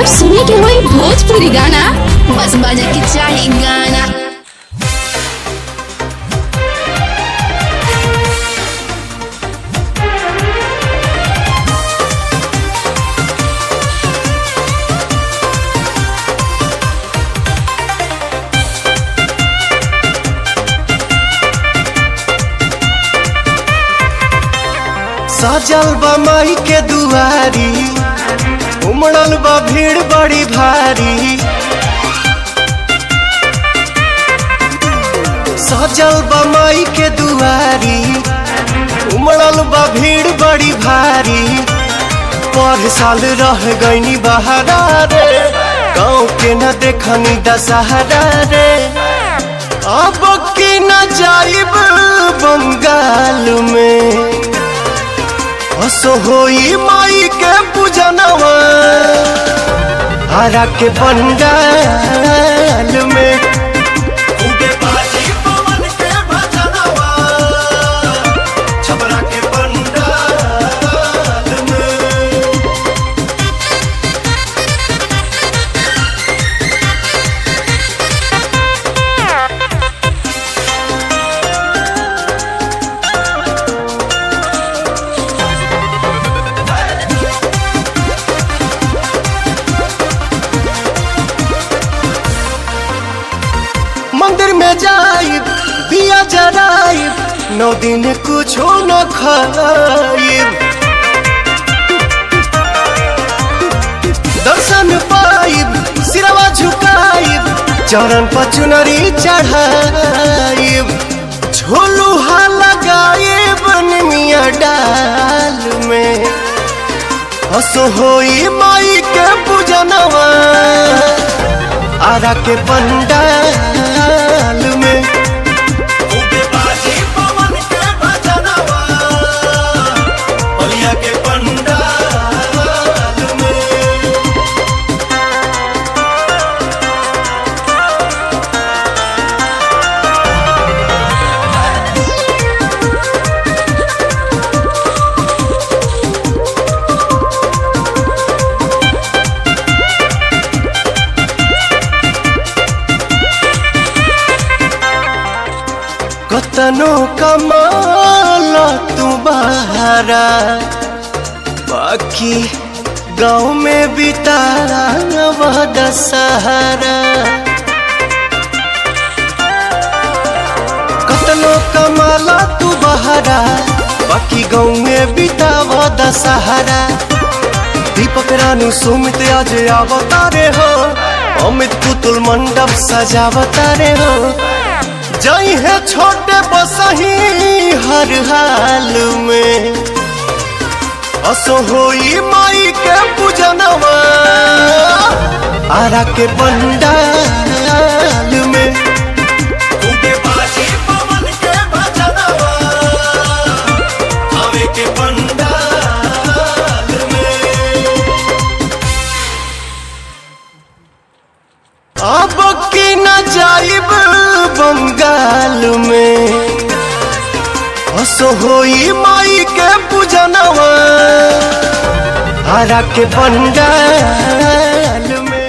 जब सुने के होई भोजपुरी गाना बस बजे के चाही गाना। सजल बा माई के दुआरी, उमड़ल बा भीड़ बड़ी भारी। सजल बा माई के दुआरी, उमड़ल बा भीड़ बड़ी भारी। पर साल रह गईनी बहारा रे, गाँव के न देखनी दशहरा रे। अब की न जाइब बंगाल में, असो होई माई के पूजनवा हरा के पंडाल में। उगे बाजी पवन के भजनवा छपरा के पंडाल में। मंदिर में जाइब दिया जराइब, 9 दिन कुछो न खाइब। दर्शन पाइब सिरवा झुकाइब, चरण पर चुनरी चढ़ाइब। झोलुहा लगाइब निमिया डाल में, हंसो होई माई के पूजनवा आरा के पंडाल में। उगे बाजी पवन के भजनवा बलिया के पंडाल में। कतनो कमाल तू बहारा, बाकी गाँव में बितारा वह दशहरा। कतनो कमाल तू बहारा, बाकी गाँव में बितावा दशहरा। दीपक रानू सुमित आज अवतारे हो, अमित पुतुल मंडप सजावतारे हो। जई है छोटे बसही हर हाल में, असो होई माई के पूजनवा आरा के पंडाल में। उगे बाजी पवन के भजनवा आवे के पंडाल में। अब की न जाइब बंगाल में, हंसो होई माई के पूजनवा हरा के पंडाल में।